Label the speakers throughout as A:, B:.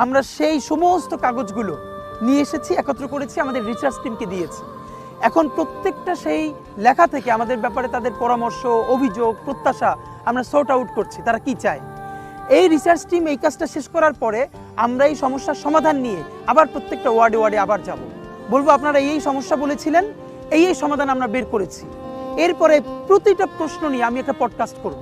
A: আমরা সেই সমস্ত কাগজগুলো নিয়ে এসেছি, একত্র করেছি, আমাদের রিসার্চ টিমকে দিয়েছি। এখন প্রত্যেকটা সেই লেখা থেকে আমাদের ব্যাপারে তাদের পরামর্শ, অভিযোগ, প্রত্যাশা আমরা সর্ট আউট করছি, তারা কি চায়। এই রিসার্চ টিম এই কাজটা শেষ করার পরে আমরা এই সমস্যার সমাধান নিয়ে আবার প্রত্যেকটা ওয়ার্ডে ওয়ার্ডে আবার যাব, বলবো আপনারা এই সমস্যা বলেছিলেন, এই সমাধান আমরা বের করেছি। এরপরে প্রতিটা প্রশ্ন নিয়ে আমি একটা পডকাস্ট করব,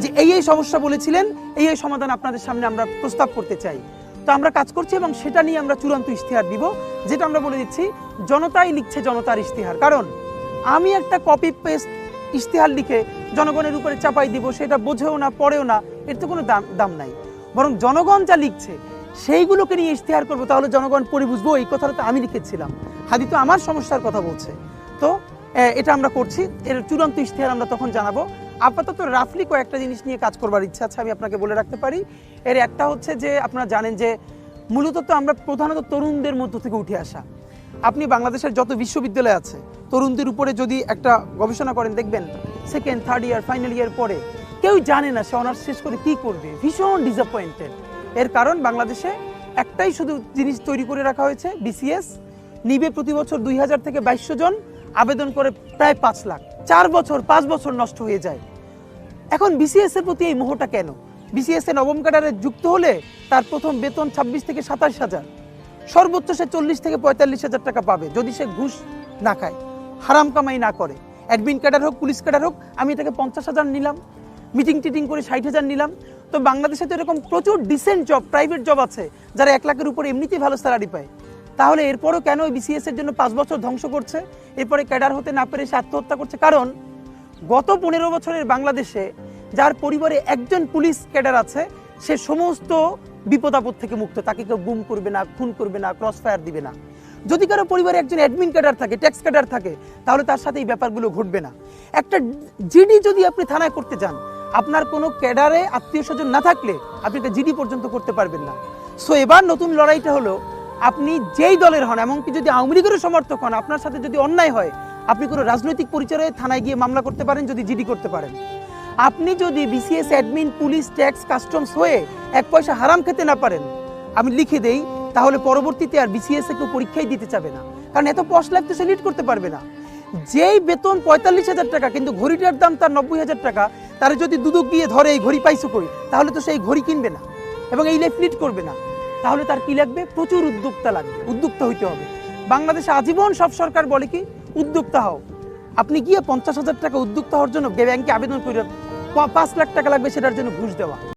A: যে এই সমস্যা বলেছিলেন, এই সমাধান আপনাদের সামনে আমরা প্রস্তাব করতে চাই। তো আমরা কাজ করছি এবং সেটা নিয়ে আমরা চূড়ান্ত ইশতেহার দিব, যেটা আমরা বলে দিচ্ছি জনতাই লিখছে জনতার ইশতেহার। কারণ আমি একটা কপি পেস্ট ইশতেহার লিখে জনগণের উপরে চাপাই দিব, সেটা বোঝেও না, পড়েও না, এর তো কোনো দাম নাই। বরং জনগণ যা লিখছে সেইগুলোকে নিয়ে ইশতেহার করবো, তাহলে জনগণ পড়ে বুঝবো এই কথাটা তো আমি লিখেছিলাম, হাদি তো আমার সমস্যার কথা বলছে। তো এটা আমরা করছি, এর চূড়ান্ত ইশতেহার আমরা তখন জানাবো। আপাতত রাফলি কয়েকটা জিনিস নিয়ে কাজ করবার ইচ্ছা আছে, আমি আপনাকে বলে রাখতে পারি। এর একটা হচ্ছে যে আপনারা জানেন যে মূলত তো আমরা প্রধানত তরুণদের মধ্য থেকে উঠে আসা। আপনি বাংলাদেশের যত বিশ্ববিদ্যালয় আছে, তরুণদের উপরে যদি একটা গবেষণা করেন, দেখবেন second, third year, final year পরে কেউ জানে না সে অনার্স শেষ করে কী করবে, ভীষণ ডিসঅ্যাপয়েন্টেড। এর কারণ বাংলাদেশে একটাই শুধু জিনিস তৈরি করে রাখা হয়েছে, বিসিএস নিবে প্রতি বছর 2000 থেকে 2200 জন, আবেদন করে প্রায় 5 লাখ, 4 বছর 5 বছর নষ্ট হয়ে যায়। এখন বিসিএস এর প্রতি এই মোহটা কেন? বিসিএস এ নবম ক্যাডারে যুক্ত হলে তার প্রথম বেতন 26 থেকে 27 হাজার, সর্বোচ্চ সে 40 থেকে 45 হাজার টাকা পাবে যদি সে ঘুষ না খায়, হারাম কামাই না করে। অ্যাডমিন ক্যাডার হোক, পুলিশ ক্যাডার হোক, আমি এটাকে 50 হাজার নিলাম, মিটিং টিটিং করে 60 হাজার নিলাম। তো বাংলাদেশে তো এরকম প্রচুর ডিসেন্ট জব, প্রাইভেট জব আছে যারা 1 লাখের উপরে এমনিতেই ভালো স্যালারি পায়। তাহলে এরপরও কেন ওই বিসিএস এর জন্য 5 বছর ধ্বংস করছে, এরপরে ক্যাডার হতে না পেরে সে আত্মহত্যা করছে? কারণ গত 15 বছরের বাংলাদেশে যার পরিবারে একজন পুলিশ ক্যাডার আছে, সে সমস্ত বিপদ আপদ থেকে মুক্ত, তাকে কেউ গুম করবে না, খুন করবে না, ক্রস ফায়ার দিবে না। যদি কারো পরিবারে একজন অ্যাডমিন ক্যাডার থাকে, ট্যাক্স ক্যাডার থাকে, তাহলে তার সাথে এই ব্যাপারগুলো ঘটবে না। একটা জিডি যদি আপনি থানায় করতে যান, আপনার কোনো ক্যাডারে আত্মীয় স্বজন না থাকলে আপনি একটা জিডি পর্যন্ত করতে পারবেন না। সো এবার নতুন লড়াইটা হলো, আপনি যেই দলের হন, এমনকি যদি আওয়ামী লীগেরও সমর্থক হন, আপনার সাথে যদি অন্যায় হয়, আপনি কোনো রাজনৈতিক পরিচয়ে থানায় গিয়ে মামলা করতে পারেন যদি জিডি করতে পারেন। আপনি যদি BCS admin, police, tax, customs হয়ে 1 পয়সা হারাম খেতে না পারেন, আমি লিখে দেই, তাহলে পরবর্তীতে আর বিসিএস এ কেউ পরীক্ষাই দিতে চাবে না। কারণ এত পশ লাইফ তো সে লিড করতে পারবে না। যেই বেতন 45 হাজার টাকা, কিন্তু ঘড়িটার দাম তার 90 হাজার টাকা, তার যদি দুদক দিয়ে ধরে এই ঘড়ি পাইছো কই, তাহলে তো সেই ঘড়ি কিনবে না এবং এই লাইফ লিড করবে না। তাহলে তার কি লাগবে? প্রচুর উদ্যোক্তা লাগবে, উদ্যোক্তা হইতে হবে। বাংলাদেশে আজীবন সব সরকার বলে কি, উদ্যোক্তা হও। আপনি গিয়ে 50 হাজার টাকা উদ্যোক্তা হওয়ার জন্য ব্যাংকে আবেদন করে 5 লাখ টাকা লাগবে সেটার জন্য ঘুষ দেওয়া।